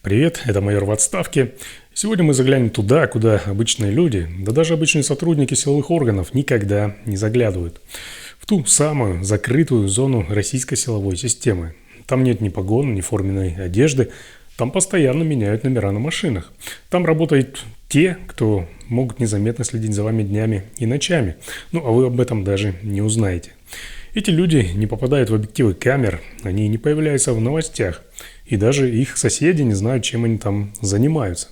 Привет, это майор в отставке. Сегодня мы заглянем туда, куда обычные люди, да даже обычные сотрудники силовых органов никогда не заглядывают. В ту самую закрытую зону российской силовой системы. Там нет ни погон, ни форменной одежды. Там постоянно меняют номера на машинах. Там работают те, кто могут незаметно следить за вами днями и ночами. А вы об этом даже не узнаете. Эти люди не попадают в объективы камер, они не появляются в новостях. И даже их соседи не знают, чем они там занимаются.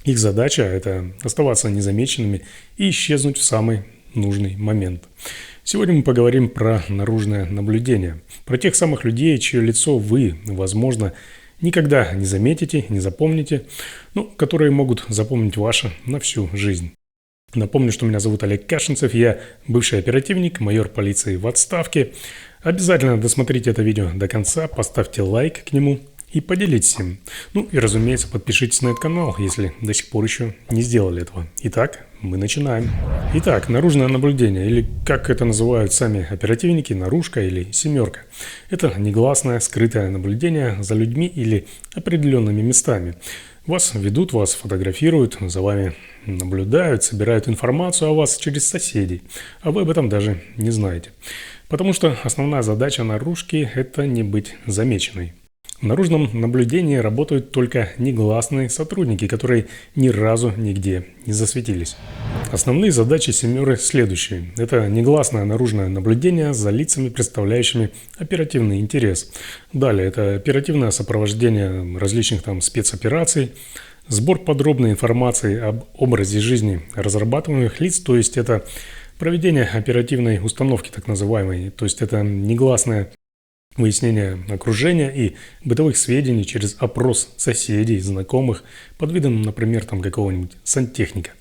Их задача – это оставаться незамеченными и исчезнуть в самый нужный момент. Сегодня мы поговорим про наружное наблюдение. Про тех самых людей, чье лицо вы, возможно, никогда не заметите, не запомните, которые могут запомнить ваше на всю жизнь. Напомню, что меня зовут Олег Кашинцев, я бывший оперативник, майор полиции в отставке. Обязательно досмотрите это видео до конца, поставьте лайк к нему и поделитесь им. И, разумеется, подпишитесь на этот канал, если до сих пор еще не сделали этого. Итак, мы начинаем. Итак, наружное наблюдение, или как это называют сами оперативники, наружка или семерка. Это негласное, скрытое наблюдение за людьми или определенными местами. Вас ведут, вас фотографируют, за вами наблюдают, собирают информацию о вас через соседей, а вы об этом даже не знаете. Потому что основная задача наружки – это не быть замеченной. В наружном наблюдении работают только негласные сотрудники, которые ни разу нигде не засветились. Основные задачи семеры следующие. Это негласное наружное наблюдение за лицами, представляющими оперативный интерес. Далее это оперативное сопровождение различных спецопераций, сбор подробной информации об образе жизни разрабатываемых лиц, то есть это проведение оперативной установки так называемой, то есть это негласное выяснение окружения и бытовых сведений через опрос соседей, знакомых, под видом, например, какого-нибудь сантехника.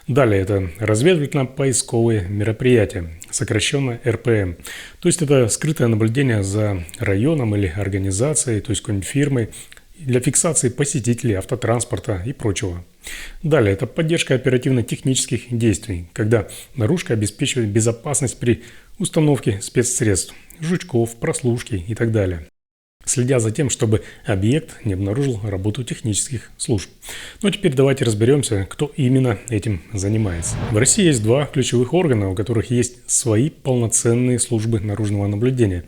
Далее это разведывательно-поисковые мероприятия, сокращенно РПМ. То есть это скрытое наблюдение за районом или организацией, то есть какой-нибудь фирмой, для фиксации посетителей, автотранспорта и прочего. Далее это поддержка оперативно-технических действий, когда наружка обеспечивает безопасность при установке спецсредств, жучков, прослушки и так далее, следя за тем, чтобы объект не обнаружил работу технических служб. Теперь давайте разберемся, кто именно этим занимается. В России есть два ключевых органа, у которых есть свои полноценные службы наружного наблюдения.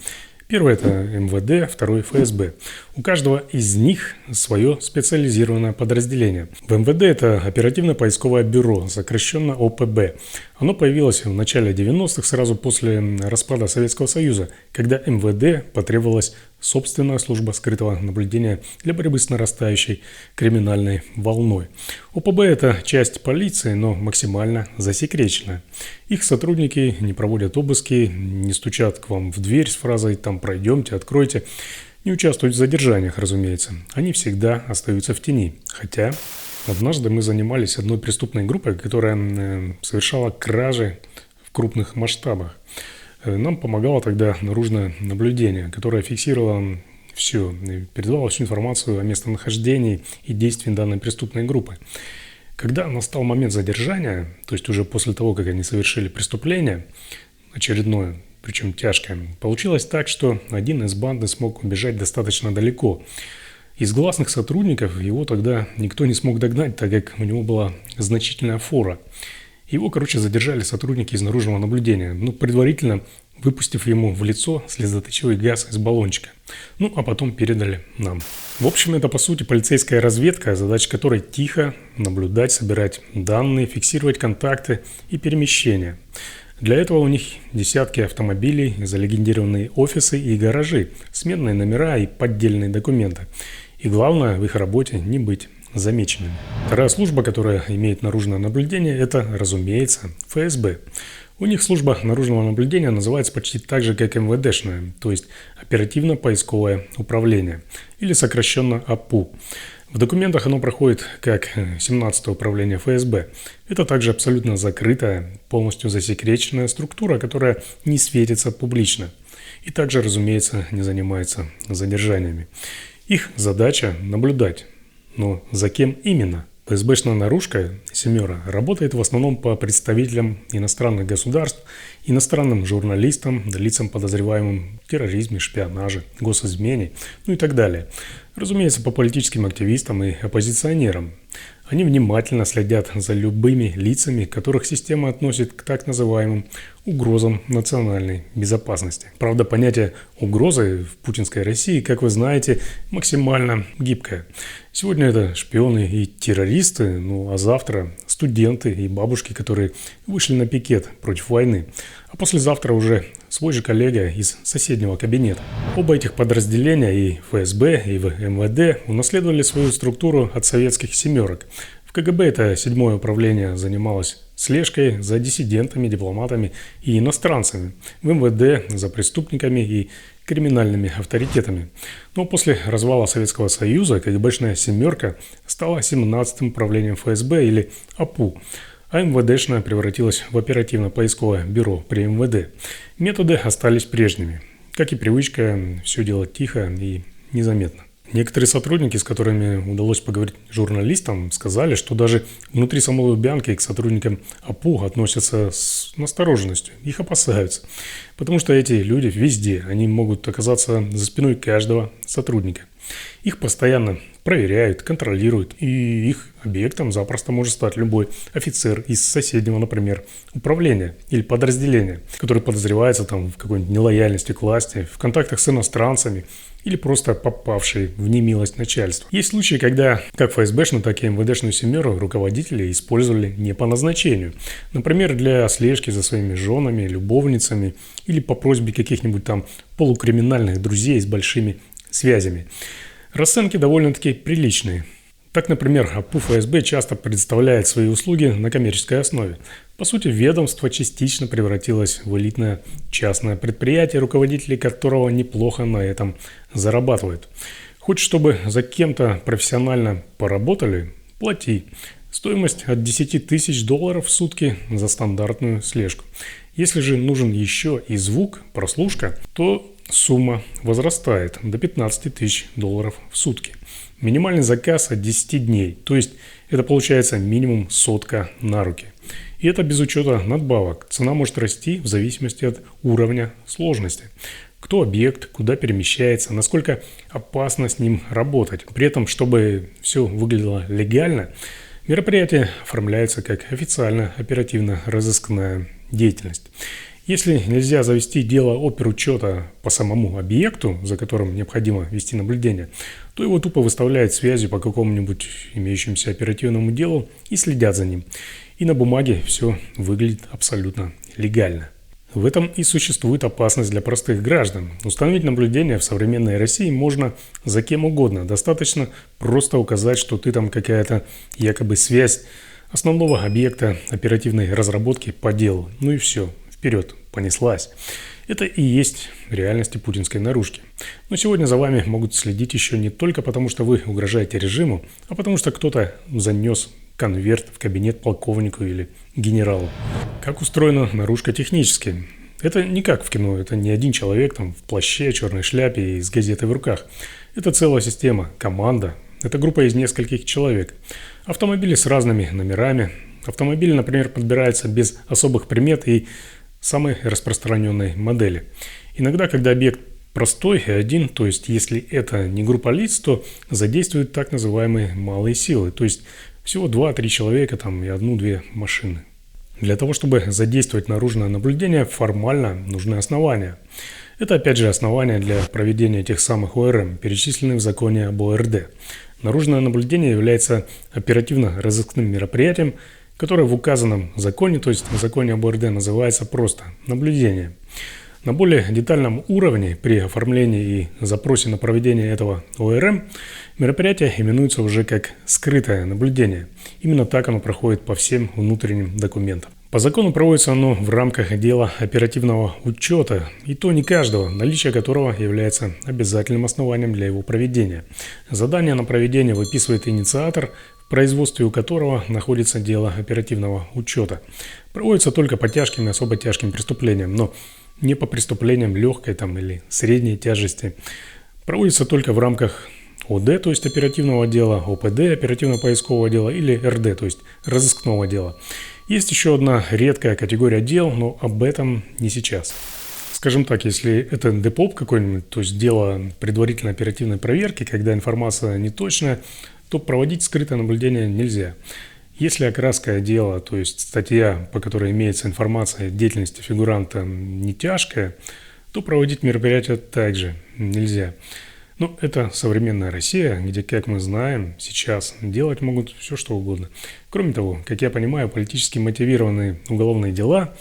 Первый – это МВД, второй – ФСБ. У каждого из них свое специализированное подразделение. В МВД это оперативно-поисковое бюро, сокращенно ОПБ. Оно появилось в начале 90-х, сразу после распада Советского Союза, когда МВД потребовалась собственная служба скрытого наблюдения для борьбы с нарастающей криминальной волной. ОПБ – это часть полиции, но максимально засекреченная. Их сотрудники не проводят обыски, не стучат к вам в дверь с фразой «пройдемте, откройте», не участвуют в задержаниях, разумеется. Они всегда остаются в тени. Хотя однажды мы занимались одной преступной группой, которая совершала кражи в крупных масштабах. Нам помогало тогда наружное наблюдение, которое фиксировало все, передавало всю информацию о местонахождении и действии данной преступной группы. Когда настал момент задержания, то есть уже после того, как они совершили преступление, очередное, причем тяжкое, получилось так, что один из банды смог убежать достаточно далеко. Из гласных сотрудников его тогда никто не смог догнать, так как у него была значительная фора. Его, задержали сотрудники из наружного наблюдения, предварительно выпустив ему в лицо слезоточивый газ из баллончика. А потом передали нам. В общем, это по сути полицейская разведка, задача которой тихо наблюдать, собирать данные, фиксировать контакты и перемещения. Для этого у них десятки автомобилей, залегендированные офисы и гаражи, сменные номера и поддельные документы. И главное в их работе не быть замеченным. Вторая служба, которая имеет наружное наблюдение, это, разумеется, ФСБ. У них служба наружного наблюдения называется почти так же, как МВДшная, то есть оперативно-поисковое управление, или сокращенно АПУ. В документах оно проходит как 17-е управление ФСБ. Это также абсолютно закрытая, полностью засекреченная структура, которая не светится публично. И также, разумеется, не занимается задержаниями. Их задача – наблюдать. Но за кем именно? ФСБшная наружка «Семера» работает в основном по представителям иностранных государств, иностранным журналистам, лицам, подозреваемым в терроризме, шпионаже, госизмене, ну и так далее. Разумеется, по политическим активистам и оппозиционерам. Они внимательно следят за любыми лицами, которых система относит к так называемым угрозам национальной безопасности. Правда, понятие угрозы в путинской России, как вы знаете, максимально гибкое. Сегодня это шпионы и террористы, а завтра студенты и бабушки, которые вышли на пикет против войны. А послезавтра уже свой же коллега из соседнего кабинета. Оба этих подразделения, и ФСБ, и в МВД, унаследовали свою структуру от советских «семерок». В КГБ это 7-е управление занималось слежкой за диссидентами, дипломатами и иностранцами. В МВД за преступниками и криминальными авторитетами. Но после развала Советского Союза КГБшная «семерка» стала 17-м управлением ФСБ или АПУ, а МВДшная превратилась в оперативно-поисковое бюро при МВД. Методы остались прежними, как и привычка все делать тихо и незаметно. Некоторые сотрудники, с которыми удалось поговорить журналистам, сказали, что даже внутри самой Лубянки к сотрудникам АПУ относятся с настороженностью, их опасаются. Потому что эти люди везде, они могут оказаться за спиной каждого сотрудника. Их постоянно проверяют, контролируют, и их объектом запросто может стать любой офицер из соседнего, например, управления или подразделения, который подозревается в какой-нибудь нелояльности к власти, в контактах с иностранцами или просто попавший в немилость начальства. Есть случаи, когда как ФСБшную, так и МВДшную «семеру» руководители использовали не по назначению. Например, для слежки за своими женами, любовницами или по просьбе каких-нибудь полукриминальных друзей с большими связями. Расценки довольно-таки приличные. Так, например, АПУ ФСБ часто предоставляет свои услуги на коммерческой основе. По сути, ведомство частично превратилось в элитное частное предприятие, руководители которого неплохо на этом зарабатывают. Хочешь, чтобы за кем-то профессионально поработали? Плати. Стоимость от $10 тысяч в сутки за стандартную слежку. Если же нужен еще и звук, прослушка, то сумма возрастает до $15 тысяч в сутки. Минимальный заказ от 10 дней, то есть это получается минимум 100 на руки. И это без учета надбавок. Цена может расти в зависимости от уровня сложности. Кто объект, куда перемещается, насколько опасно с ним работать. При этом, чтобы все выглядело легально, мероприятие оформляется как официально оперативно-розыскная деятельность. Если нельзя завести дело оперучета по самому объекту, за которым необходимо вести наблюдение, то его тупо выставляют связью по какому-нибудь имеющемуся оперативному делу и следят за ним. И на бумаге все выглядит абсолютно легально. В этом и существует опасность для простых граждан. Установить наблюдение в современной России можно за кем угодно. Достаточно просто указать, что ты какая-то якобы связь основного объекта оперативной разработки по делу. Ну и все. Вперед, понеслась. Это и есть в реальности путинской наружки. Но сегодня за вами могут следить еще не только потому, что вы угрожаете режиму, а потому что кто-то занес конверт в кабинет полковнику или генералу. Как устроена наружка технически? Это не как в кино, это не один человек в плаще, черной шляпе и с газетой в руках. Это целая система, команда. Это группа из нескольких человек. Автомобили с разными номерами. Автомобиль, например, подбирается без особых примет и самой распространенной модели. Иногда, когда объект простой и один, то есть если это не группа лиц, то задействуют так называемые малые силы, то есть всего 2-3 человека и 1-2 машины. Для того, чтобы задействовать наружное наблюдение, формально нужны основания. Это опять же основания для проведения тех самых ОРМ, перечисленных в законе об ОРД. Наружное наблюдение является оперативно-розыскным мероприятием, которое в указанном законе, то есть в законе об ОРД, называется просто наблюдение. На более детальном уровне при оформлении и запросе на проведение этого ОРМ мероприятие именуется уже как скрытое наблюдение. Именно так оно проходит по всем внутренним документам. По закону проводится оно в рамках дела оперативного учета, и то не каждого, наличие которого является обязательным основанием для его проведения. Задание на проведение выписывает инициатор, в производстве у которого находится дело оперативного учета. Проводится только по тяжким и особо тяжким преступлениям, но не по преступлениям легкой или средней тяжести. Проводится только в рамках ОД, то есть оперативного отдела, ОПД, оперативно-поискового отдела, или РД, то есть разыскного отдела. Есть еще одна редкая категория дел, но об этом не сейчас. Скажем так, если это ДПОП какой-нибудь, то есть дело предварительной оперативной проверки, когда информация неточная, то проводить скрытое наблюдение нельзя. Если окраска дела, то есть статья, по которой имеется информация о деятельности фигуранта, не тяжкая, то проводить мероприятие также нельзя. Но это современная Россия, где, как мы знаем, сейчас делать могут все что угодно. Кроме того, как я понимаю, политически мотивированные уголовные дела,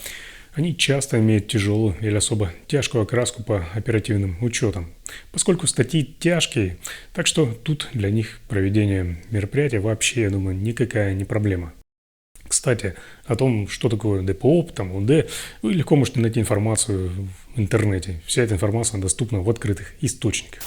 они часто имеют тяжелую или особо тяжкую окраску по оперативным учетам, поскольку статьи тяжкие, так что тут для них проведение мероприятия вообще, я думаю, никакая не проблема. Кстати, о том, что такое ДПОП, там УД, вы легко можете найти информацию в интернете. Вся эта информация доступна в открытых источниках.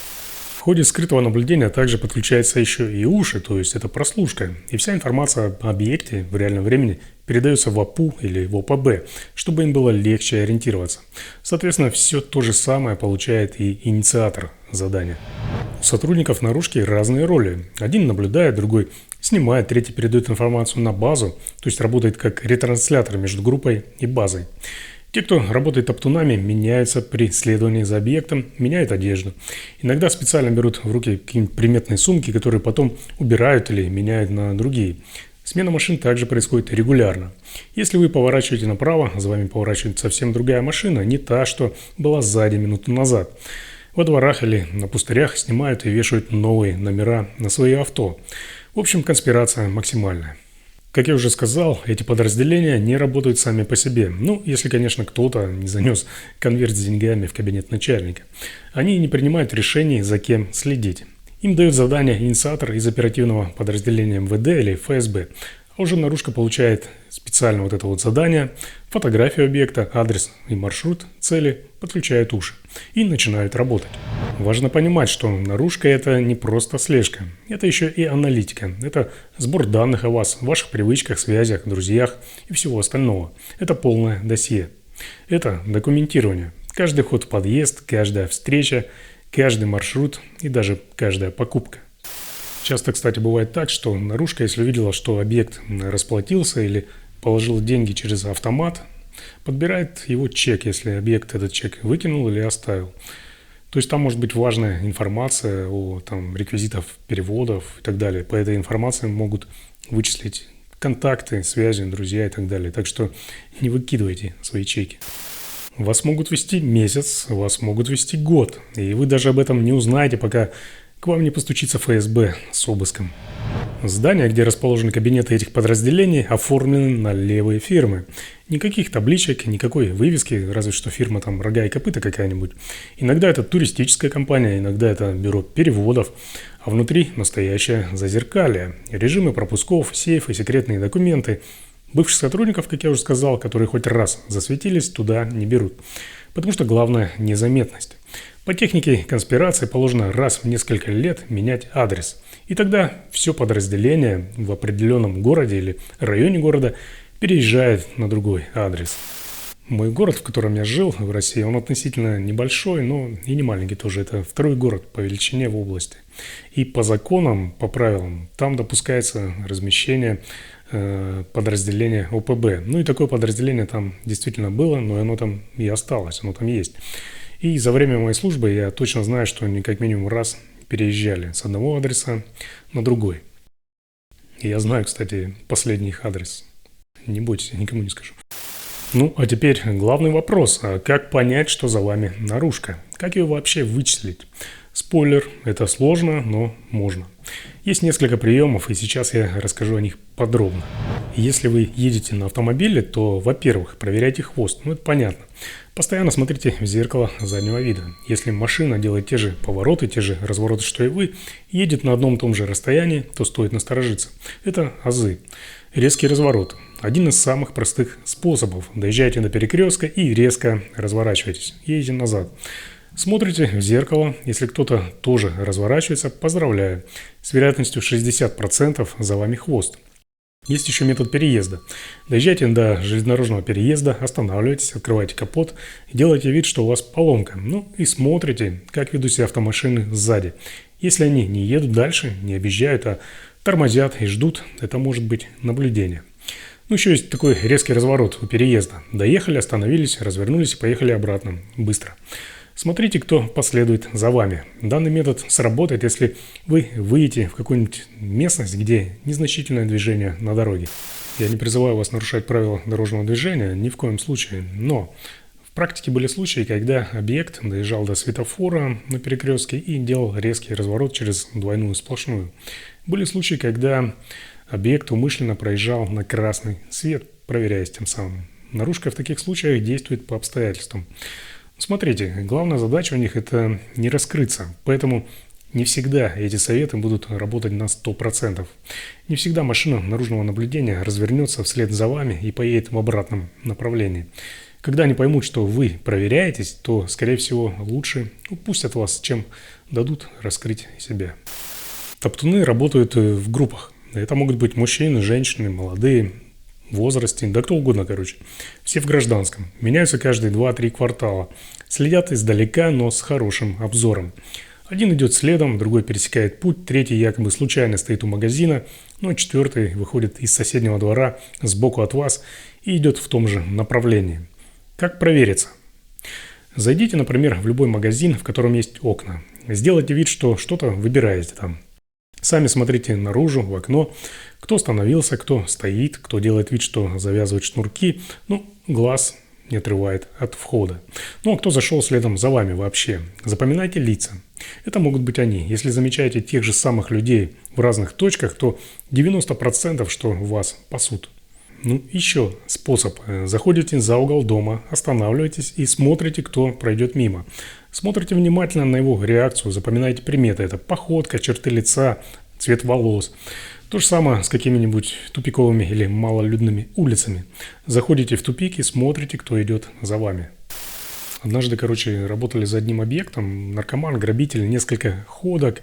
В ходе скрытого наблюдения также подключается еще и уши, то есть это прослушка. И вся информация об объекте в реальном времени передается в АПУ или в ОПБ, чтобы им было легче ориентироваться. Соответственно, все то же самое получает и инициатор задания. У сотрудников наружки разные роли. Один наблюдает, другой снимает, третий передает информацию на базу, то есть работает как ретранслятор между группой и базой. Те, кто работает топтунами, меняются при следовании за объектом, меняют одежду. Иногда специально берут в руки какие-нибудь приметные сумки, которые потом убирают или меняют на другие. Смена машин также происходит регулярно. Если вы поворачиваете направо, за вами поворачивает совсем другая машина, не та, что была сзади минуту назад. Во дворах или на пустырях снимают и вешают новые номера на свои авто. В общем, конспирация максимальная. Как я уже сказал, эти подразделения не работают сами по себе. Ну, если, конечно, кто-то не занес конверт с деньгами в кабинет начальника. Они не принимают решений, за кем следить. Им дают задание инициатор из оперативного подразделения МВД или ФСБ. А уже наружка получает специально вот это вот задание, фотографию объекта, адрес и маршрут цели, подключают уши и начинают работать. Важно понимать, что наружка – это не просто слежка, это еще и аналитика. Это сбор данных о вас, ваших привычках, связях, друзьях и всего остального. Это полное досье. Это документирование. Каждый ход в подъезд, каждая встреча, каждый маршрут и даже каждая покупка. Часто, кстати, бывает так, что наружка, если увидела, что объект расплатился или положил деньги через автомат, подбирает его чек, если объект этот чек выкинул или оставил. То есть там может быть важная информация о реквизитах переводов и так далее. По этой информации могут вычислить контакты, связи, друзья и так далее. Так что не выкидывайте свои чеки. Вас могут вести месяц, вас могут вести год. И вы даже об этом не узнаете, пока к вам не постучится ФСБ с обыском. Здания, где расположены кабинеты этих подразделений, оформлены на левые фирмы. Никаких табличек, никакой вывески, разве что фирма «Рога и копыта» какая-нибудь. Иногда это туристическая компания, иногда это бюро переводов, а внутри настоящее зазеркалье. Режимы пропусков, сейфы, секретные документы. Бывших сотрудников, как я уже сказал, которые хоть раз засветились, туда не берут. Потому что главное – незаметность. По технике конспирации положено раз в несколько лет менять адрес. И тогда все подразделение в определенном городе или районе города переезжает на другой адрес. Мой город, в котором я жил в России, он относительно небольшой, но и не маленький тоже. Это второй город по величине в области. И по законам, по правилам, там допускается размещение подразделения ОПБ. Ну и такое подразделение там действительно было, но оно там и осталось, оно там есть. И за время моей службы я точно знаю, что они как минимум раз переезжали с одного адреса на другой. И я знаю, кстати, последний их адрес. Не бойтесь, я никому не скажу. Ну, а теперь главный вопрос. А как понять, что за вами наружка? Как ее вообще вычислить? Спойлер, это сложно, но можно. Есть несколько приемов, и сейчас я расскажу о них подробно. Если вы едете на автомобиле, то, во-первых, проверяйте хвост. Ну, это понятно. Постоянно смотрите в зеркало заднего вида. Если машина делает те же повороты, те же развороты, что и вы, едет на одном и том же расстоянии, то стоит насторожиться. Это азы. Резкий разворот. Один из самых простых способов. Доезжайте до перекрестка и резко разворачивайтесь. Едете назад. Смотрите в зеркало. Если кто-то тоже разворачивается, поздравляю. С вероятностью 60% за вами хвост. Есть еще метод переезда. Доезжайте до железнодорожного переезда, останавливайтесь, открываете капот и делаете вид, что у вас поломка. Ну и смотрите, как ведут себя автомашины сзади. Если они не едут дальше, не объезжают, а тормозят и ждут, это может быть наблюдение. Ну, еще есть такой резкий разворот у переезда. Доехали, остановились, развернулись и поехали обратно. Быстро. Смотрите, кто последует за вами. Данный метод сработает, если вы выйдете в какую-нибудь местность, где незначительное движение на дороге. Я не призываю вас нарушать правила дорожного движения, ни в коем случае, но в практике были случаи, когда объект доезжал до светофора на перекрестке и делал резкий разворот через двойную сплошную. Были случаи, когда объект умышленно проезжал на красный свет, проверяясь тем самым. Нарушка в таких случаях действует по обстоятельствам. Смотрите, главная задача у них – это не раскрыться, поэтому не всегда эти советы будут работать на 100%. Не всегда машина наружного наблюдения развернется вслед за вами и поедет в обратном направлении. Когда они поймут, что вы проверяетесь, то, скорее всего, лучше упустят вас, чем дадут раскрыть себя. Топтуны работают в группах. Это могут быть мужчины, женщины, молодые, в возрасте, да кто угодно, короче. Все в гражданском. Меняются каждые 2-3 квартала. Следят издалека, но с хорошим обзором. Один идет следом, другой пересекает путь, третий якобы случайно стоит у магазина, но четвертый выходит из соседнего двора сбоку от вас и идет в том же направлении. Как провериться? Зайдите, например, в любой магазин, в котором есть окна. Сделайте вид, что что-то выбираете там. Сами смотрите наружу, в окно, кто остановился, кто стоит, кто делает вид, что завязывает шнурки. Ну, глаз не отрывает от входа. Ну, а кто зашел следом за вами вообще? Запоминайте лица. Это могут быть они. Если замечаете тех же самых людей в разных точках, то 90% что вас пасут. Ну, еще способ. Заходите за угол дома, останавливаетесь и смотрите, кто пройдет мимо. Смотрите внимательно на его реакцию, запоминаете приметы. Это походка, черты лица, цвет волос. То же самое с какими-нибудь тупиковыми или малолюдными улицами. Заходите в тупик и смотрите, кто идет за вами. Однажды, работали за одним объектом. Наркоман, грабитель, несколько ходок.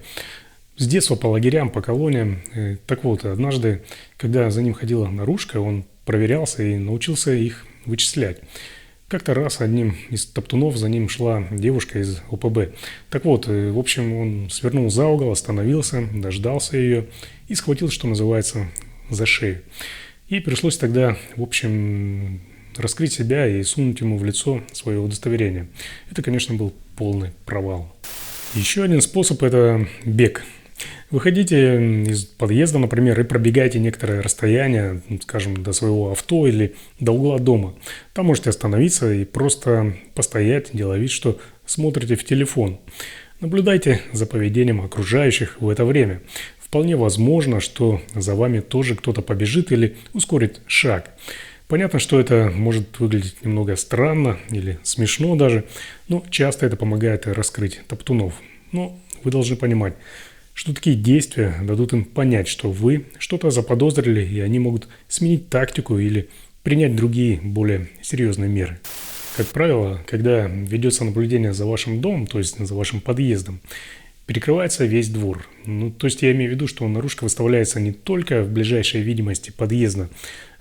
С детства по лагерям, по колониям. Так вот, однажды, когда за ним ходила наружка, он проверялся и научился их вычислять. Как-то раз одним из топтунов за ним шла девушка из ОПБ. Так вот, в общем, он свернул за угол, остановился, дождался ее и схватил, что называется, за шею. И пришлось тогда, в общем, раскрыть себя и сунуть ему в лицо свое удостоверение. Это, конечно, был полный провал. Еще один способ – это бег. Выходите из подъезда, например, и пробегаете некоторое расстояние, скажем, до своего авто или до угла дома. Там можете остановиться и просто постоять, делая вид, что смотрите в телефон. Наблюдайте за поведением окружающих в это время. Вполне возможно, что за вами тоже кто-то побежит или ускорит шаг. Понятно, что это может выглядеть немного странно или смешно даже, но часто это помогает раскрыть топтунов. Но вы должны понимать, что такие действия дадут им понять, что вы что-то заподозрили, и они могут сменить тактику или принять другие, более серьезные меры. Как правило, когда ведется наблюдение за вашим домом, то есть за вашим подъездом, перекрывается весь двор. То есть я имею в виду, что наружка выставляется не только в ближайшей видимости подъезда,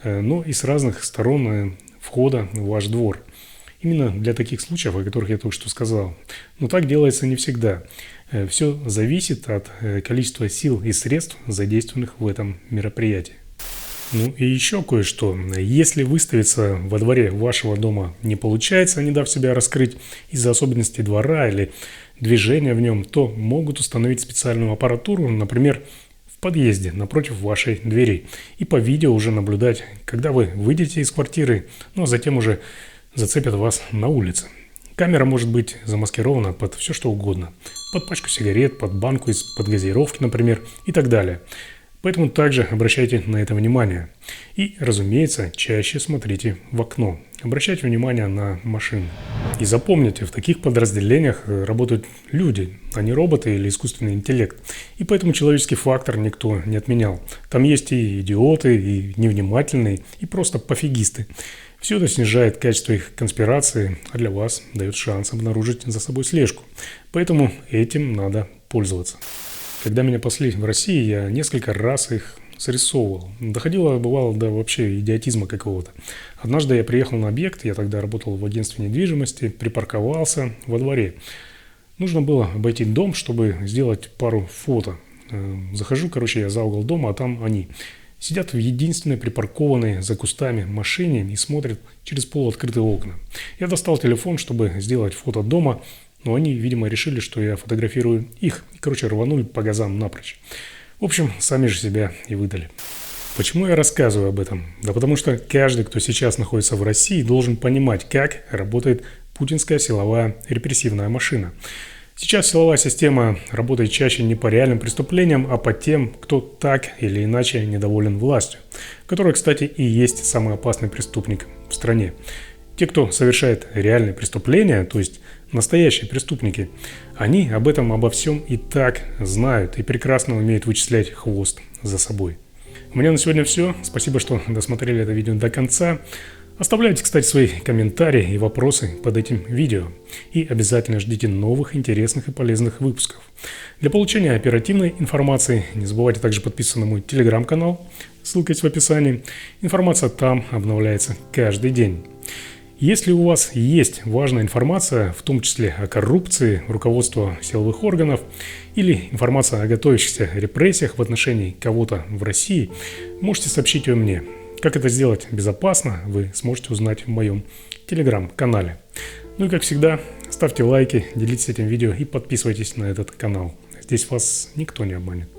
но и с разных сторон входа в ваш двор. Именно для таких случаев, о которых я только что сказал. Но так делается не всегда. Все зависит от количества сил и средств, задействованных в этом мероприятии. Ну и еще кое-что. Если выставиться во дворе вашего дома не получается, не дав себя раскрыть из-за особенностей двора или движения в нем, то могут установить специальную аппаратуру, например, в подъезде напротив вашей двери, и по видео уже наблюдать, когда вы выйдете из квартиры, ну а затем уже зацепят вас на улице. Камера может быть замаскирована под все что угодно. Под пачку сигарет, под банку из-под газировки, например, и так далее. Поэтому также обращайте на это внимание. И, разумеется, чаще смотрите в окно. Обращайте внимание на машины. И запомните, в таких подразделениях работают люди, а не роботы или искусственный интеллект. И поэтому человеческий фактор никто не отменял. Там есть и идиоты, и невнимательные, и просто пофигисты. Все это снижает качество их конспирации, а для вас дает шанс обнаружить за собой слежку. Поэтому этим надо пользоваться. Когда меня пасли в России, я несколько раз их срисовывал. Доходило, бывало, до вообще идиотизма какого-то. Однажды я приехал на объект, я тогда работал в агентстве недвижимости, припарковался во дворе. Нужно было обойти дом, чтобы сделать пару фото. Захожу, я за угол дома, а там они. Сидят в единственной припаркованной за кустами машине и смотрят через полуоткрытые окна. Я достал телефон, чтобы сделать фото дома, но они, видимо, решили, что я фотографирую их. Рванули по газам напрочь. В общем, сами же себя и выдали. Почему я рассказываю об этом? Да потому что каждый, кто сейчас находится в России, должен понимать, как работает путинская силовая репрессивная машина. Сейчас силовая система работает чаще не по реальным преступлениям, а по тем, кто так или иначе недоволен властью, которая, кстати, и есть самый опасный преступник в стране. Те, кто совершает реальные преступления, то есть настоящие преступники, они обо всем и так знают и прекрасно умеют вычислять хвост за собой. У меня на сегодня все. Спасибо, что досмотрели это видео до конца. Оставляйте, кстати, свои комментарии и вопросы под этим видео. И обязательно ждите новых интересных и полезных выпусков. Для получения оперативной информации не забывайте также подписываться на мой телеграм-канал. Ссылка есть в описании. Информация там обновляется каждый день. Если у вас есть важная информация, в том числе о коррупции руководства силовых органов или информация о готовящихся репрессиях в отношении кого-то в России, можете сообщить ее мне. Как это сделать безопасно, вы сможете узнать в моем телеграм-канале. Ну и как всегда, ставьте лайки, делитесь этим видео и подписывайтесь на этот канал. Здесь вас никто не обманет.